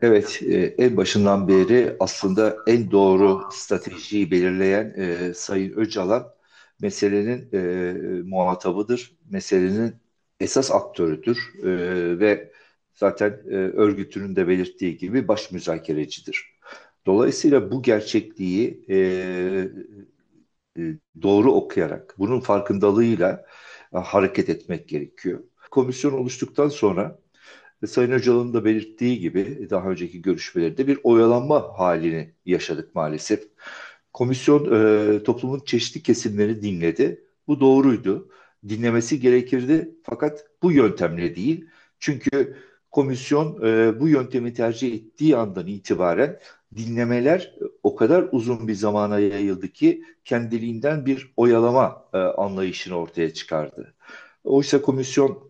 Evet, en başından beri aslında en doğru stratejiyi belirleyen Sayın Öcalan meselenin muhatabıdır, meselenin esas aktörüdür ve zaten örgütünün de belirttiği gibi baş müzakerecidir. Dolayısıyla bu gerçekliği doğru okuyarak, bunun farkındalığıyla hareket etmek gerekiyor. Komisyon oluştuktan sonra Sayın Öcalan'ın da belirttiği gibi daha önceki görüşmelerde bir oyalanma halini yaşadık maalesef. Komisyon toplumun çeşitli kesimlerini dinledi. Bu doğruydu. Dinlemesi gerekirdi fakat bu yöntemle değil. Çünkü komisyon bu yöntemi tercih ettiği andan itibaren dinlemeler o kadar uzun bir zamana yayıldı ki kendiliğinden bir oyalama anlayışını ortaya çıkardı. Oysa komisyon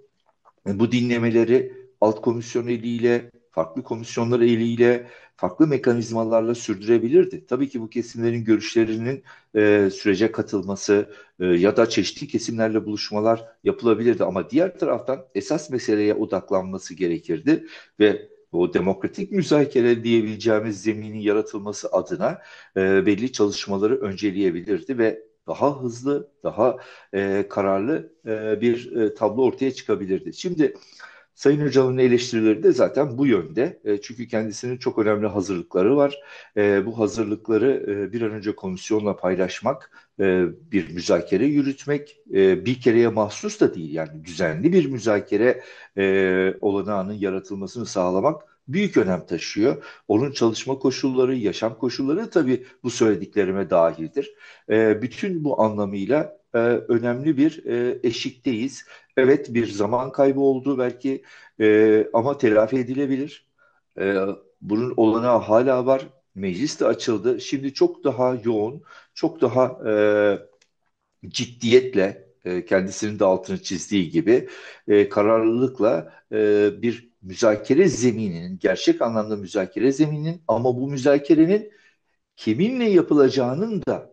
bu dinlemeleri alt komisyon eliyle, farklı komisyonlar eliyle, farklı mekanizmalarla sürdürebilirdi. Tabii ki bu kesimlerin görüşlerinin sürece katılması ya da çeşitli kesimlerle buluşmalar yapılabilirdi. Ama diğer taraftan esas meseleye odaklanması gerekirdi ve o demokratik müzakere diyebileceğimiz zeminin yaratılması adına belli çalışmaları önceleyebilirdi ve daha hızlı, daha kararlı bir tablo ortaya çıkabilirdi. Şimdi Sayın Öcalan'ın eleştirileri de zaten bu yönde. Çünkü kendisinin çok önemli hazırlıkları var. Bu hazırlıkları bir an önce komisyonla paylaşmak, bir müzakere yürütmek, bir kereye mahsus da değil. Yani düzenli bir müzakere olanağının yaratılmasını sağlamak büyük önem taşıyor. Onun çalışma koşulları, yaşam koşulları tabii bu söylediklerime dahildir. Bütün bu anlamıyla önemli bir eşikteyiz. Evet bir zaman kaybı oldu belki ama telafi edilebilir. E, Bunun olanağı hala var. Meclis de açıldı. Şimdi çok daha yoğun, çok daha ciddiyetle kendisinin de altını çizdiği gibi kararlılıkla bir müzakere zemininin, gerçek anlamda müzakere zemininin ama bu müzakerenin kiminle yapılacağının da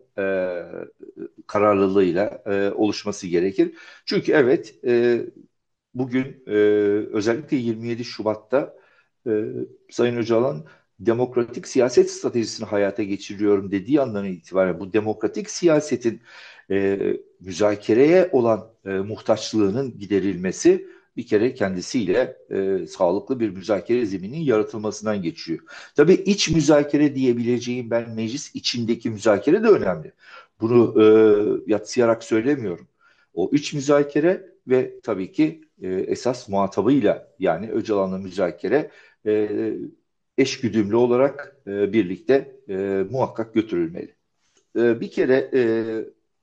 kararlılığıyla oluşması gerekir. Çünkü evet bugün özellikle 27 Şubat'ta e, Sayın Öcalan demokratik siyaset stratejisini hayata geçiriyorum dediği andan itibaren bu demokratik siyasetin müzakereye olan muhtaçlığının giderilmesi bir kere kendisiyle sağlıklı bir müzakere zemininin yaratılmasından geçiyor. Tabii iç müzakere diyebileceğim ben meclis içindeki müzakere de önemli. Bunu yadsıyarak söylemiyorum. O iç müzakere ve tabii ki esas muhatabıyla yani Öcalan'la müzakere eşgüdümlü olarak birlikte muhakkak götürülmeli. Bir kere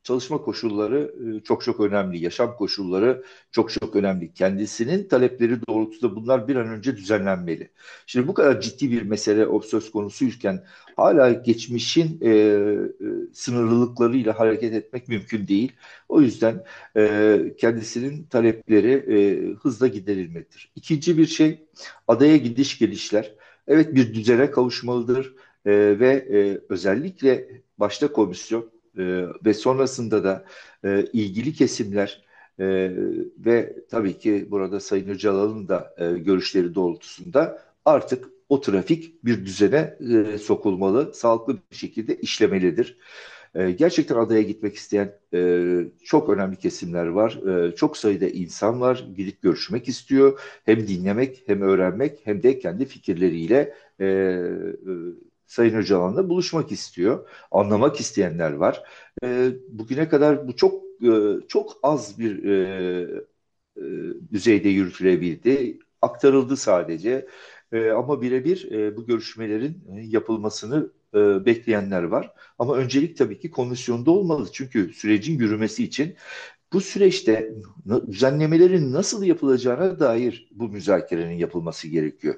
çalışma koşulları çok çok önemli, yaşam koşulları çok çok önemli. Kendisinin talepleri doğrultusunda bunlar bir an önce düzenlenmeli. Şimdi bu kadar ciddi bir mesele o söz konusuyken hala geçmişin sınırlılıklarıyla hareket etmek mümkün değil. O yüzden kendisinin talepleri hızla giderilmelidir. İkinci bir şey adaya gidiş gelişler. Evet bir düzene kavuşmalıdır ve özellikle başta komisyon ve sonrasında da ilgili kesimler ve tabii ki burada Sayın Öcalan'ın da görüşleri doğrultusunda artık o trafik bir düzene sokulmalı, sağlıklı bir şekilde işlemelidir. Gerçekten adaya gitmek isteyen çok önemli kesimler var. Çok sayıda insan var, gidip görüşmek istiyor. Hem dinlemek, hem öğrenmek, hem de kendi fikirleriyle Sayın Öcalan'la buluşmak istiyor. Anlamak isteyenler var. Bugüne kadar bu çok az bir e, düzeyde yürütülebildi. Aktarıldı sadece. Ama birebir bu görüşmelerin yapılmasını bekleyenler var. Ama öncelik tabii ki komisyonda olmalı. Çünkü sürecin yürümesi için bu süreçte düzenlemelerin nasıl yapılacağına dair bu müzakerenin yapılması gerekiyor.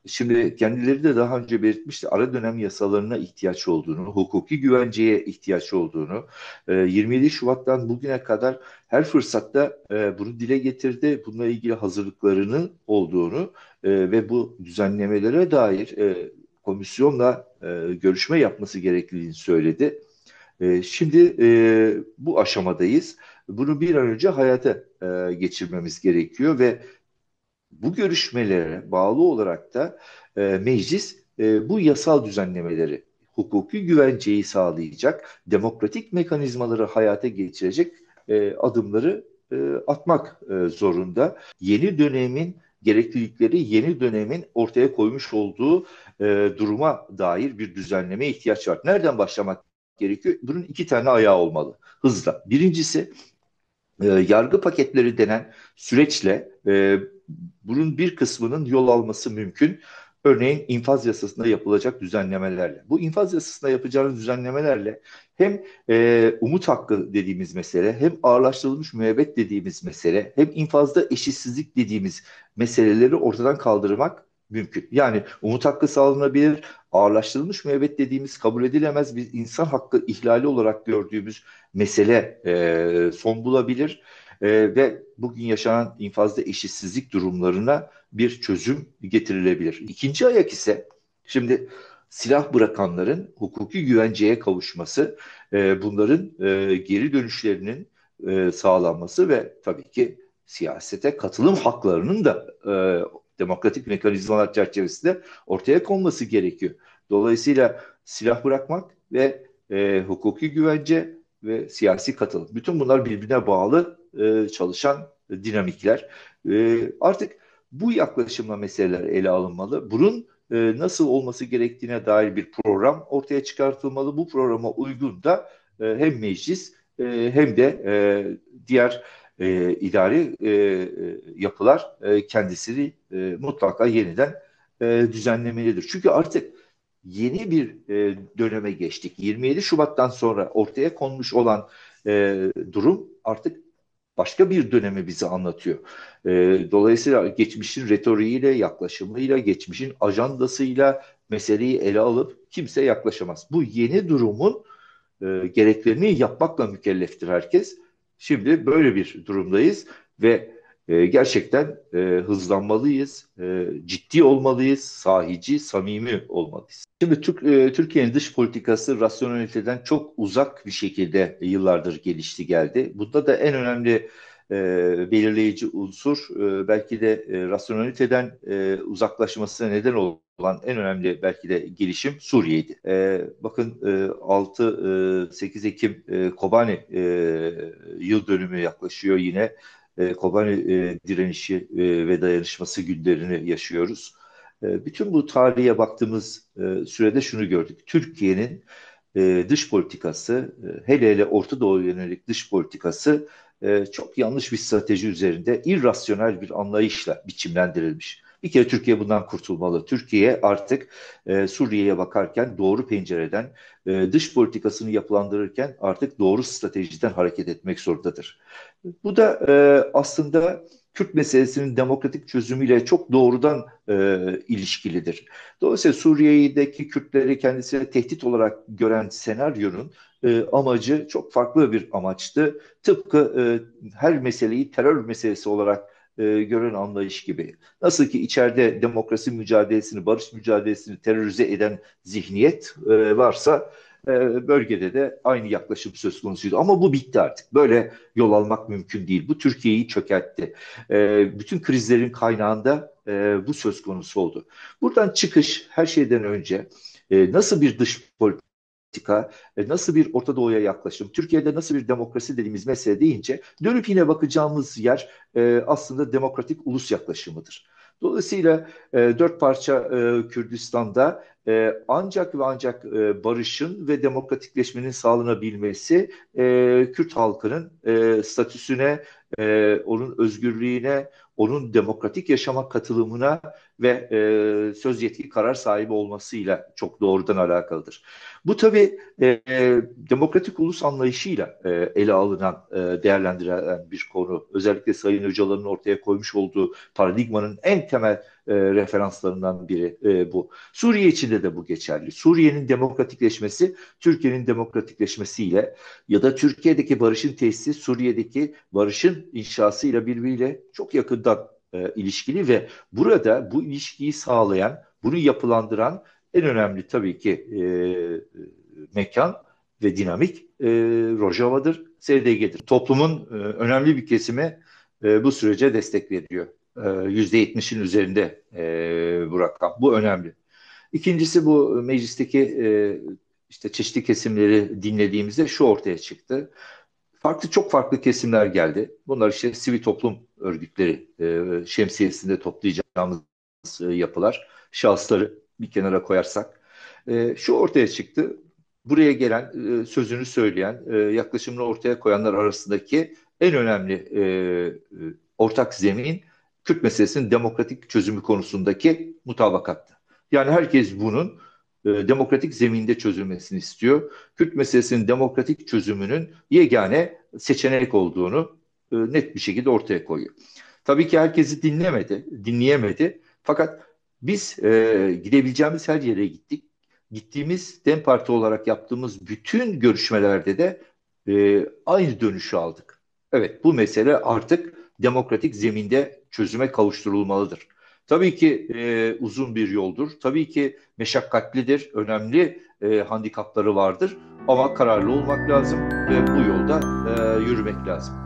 Şimdi kendileri de daha önce belirtmişti ara dönem yasalarına ihtiyaç olduğunu, hukuki güvenceye ihtiyaç olduğunu, 27 Şubat'tan bugüne kadar her fırsatta bunu dile getirdi. Bununla ilgili hazırlıklarının olduğunu ve bu düzenlemelere dair komisyonla görüşme yapması gerektiğini söyledi. Şimdi bu aşamadayız. Bunu bir an önce hayata geçirmemiz gerekiyor ve Bu görüşmelere bağlı olarak da meclis bu yasal düzenlemeleri, hukuki güvenceyi sağlayacak, demokratik mekanizmaları hayata geçirecek adımları atmak zorunda. Yeni dönemin gereklilikleri, yeni dönemin ortaya koymuş olduğu duruma dair bir düzenlemeye ihtiyaç var. Nereden başlamak gerekiyor? Bunun iki tane ayağı olmalı hızla. Birincisi yargı paketleri denen süreçle bunun bir kısmının yol alması mümkün. Örneğin infaz yasasında yapılacak düzenlemelerle. Bu infaz yasasında yapacağınız düzenlemelerle hem umut hakkı dediğimiz mesele, hem ağırlaştırılmış müebbet dediğimiz mesele, hem infazda eşitsizlik dediğimiz meseleleri ortadan kaldırmak mümkün. Yani umut hakkı sağlanabilir, ağırlaştırılmış müebbet dediğimiz kabul edilemez bir insan hakkı ihlali olarak gördüğümüz mesele son bulabilir ve bugün yaşanan infazda eşitsizlik durumlarına bir çözüm getirilebilir. İkinci ayak ise şimdi silah bırakanların hukuki güvenceye kavuşması, bunların geri dönüşlerinin sağlanması ve tabii ki siyasete katılım haklarının da demokratik mekanizmalar çerçevesinde ortaya konması gerekiyor. Dolayısıyla silah bırakmak ve hukuki güvence ve siyasi katılım. Bütün bunlar birbirine bağlı çalışan dinamikler. Artık bu yaklaşımla meseleler ele alınmalı. Bunun nasıl olması gerektiğine dair bir program ortaya çıkartılmalı. Bu programa uygun da hem meclis hem de diğer idari yapılar kendisini mutlaka yeniden düzenlemelidir. Çünkü artık yeni bir döneme geçtik. 27 Şubat'tan sonra ortaya konmuş olan durum artık başka bir dönemi bize anlatıyor. Dolayısıyla geçmişin retoriğiyle, yaklaşımıyla, geçmişin ajandasıyla meseleyi ele alıp kimse yaklaşamaz. Bu yeni durumun gereklerini yapmakla mükelleftir herkes. Şimdi böyle bir durumdayız ve gerçekten hızlanmalıyız, ciddi olmalıyız, sahici, samimi olmalıyız. Şimdi Türkiye'nin dış politikası rasyoneliteden çok uzak bir şekilde yıllardır gelişti geldi. Bunda da en önemli belirleyici unsur belki de rasyoneliteden uzaklaşmasına neden olan en önemli belki de gelişim Suriye'ydi. Bakın 6-8 Ekim Kobani yıl dönümü yaklaşıyor yine. Kobani direnişi ve dayanışması günlerini yaşıyoruz. Bütün bu tarihe baktığımız sürede şunu gördük. Türkiye'nin dış politikası, hele hele Orta Doğu'ya yönelik dış politikası çok yanlış bir strateji üzerinde irrasyonel bir anlayışla biçimlendirilmiş. Bir kere Türkiye bundan kurtulmalı. Türkiye artık Suriye'ye bakarken doğru pencereden, dış politikasını yapılandırırken artık doğru stratejiden hareket etmek zorundadır. Bu da aslında Kürt meselesinin demokratik çözümüyle çok doğrudan ilişkilidir. Dolayısıyla Suriye'deki Kürtleri kendisine tehdit olarak gören senaryonun amacı çok farklı bir amaçtı. Tıpkı her meseleyi terör meselesi olarak gören anlayış gibi. Nasıl ki içeride demokrasi mücadelesini, barış mücadelesini terörize eden zihniyet varsa bölgede de aynı yaklaşım söz konusuydu. Ama bu bitti artık. Böyle yol almak mümkün değil. Bu Türkiye'yi çökertti. Bütün krizlerin kaynağında bu söz konusu oldu. Buradan çıkış her şeyden önce nasıl bir dış politika, nasıl bir Orta Doğu'ya yaklaşım, Türkiye'de nasıl bir demokrasi dediğimiz mesele deyince dönüp yine bakacağımız yer aslında demokratik ulus yaklaşımıdır. Dolayısıyla dört parça Kürdistan'da ancak ve ancak barışın ve demokratikleşmenin sağlanabilmesi Kürt halkının statüsüne, onun özgürlüğüne, onun demokratik yaşama katılımına ve söz yetki karar sahibi olmasıyla çok doğrudan alakalıdır. Bu tabii demokratik ulus anlayışıyla ele alınan, değerlendirilen bir konu. Özellikle Sayın Öcalan'ın ortaya koymuş olduğu paradigmanın en temel referanslarından biri bu. Suriye içinde de bu geçerli. Suriye'nin demokratikleşmesi, Türkiye'nin demokratikleşmesiyle ya da Türkiye'deki barışın tesisi, Suriye'deki barışın inşasıyla birbiriyle çok yakından ilişkili ve burada bu ilişkiyi sağlayan, bunu yapılandıran en önemli tabii ki mekan ve dinamik Rojava'dır, SDG'dir. Toplumun önemli bir kesimi bu sürece destek veriyor. %70'in üzerinde bu rakam. Bu önemli. İkincisi, bu meclisteki işte çeşitli kesimleri dinlediğimizde şu ortaya çıktı. Çok farklı kesimler geldi. Bunlar işte sivil toplum örgütleri şemsiyesinde toplayacağımız yapılar, şahısları bir kenara koyarsak. Şu ortaya çıktı. Buraya gelen, sözünü söyleyen, yaklaşımını ortaya koyanlar arasındaki en önemli ortak zemin Kürt meselesinin demokratik çözümü konusundaki mutabakattı. Yani herkes bunun demokratik zeminde çözülmesini istiyor. Kürt meselesinin demokratik çözümünün yegane seçenek olduğunu net bir şekilde ortaya koyuyor. Tabii ki herkesi dinleyemedi. Fakat biz gidebileceğimiz her yere gittik. Gittiğimiz DEM Parti olarak yaptığımız bütün görüşmelerde de aynı dönüşü aldık. Evet, bu mesele artık demokratik zeminde çözüme kavuşturulmalıdır. Tabii ki uzun bir yoldur. Tabii ki meşakkatlidir, önemli handikapları vardır. Ama kararlı olmak lazım ve bu yolda yürümek lazım.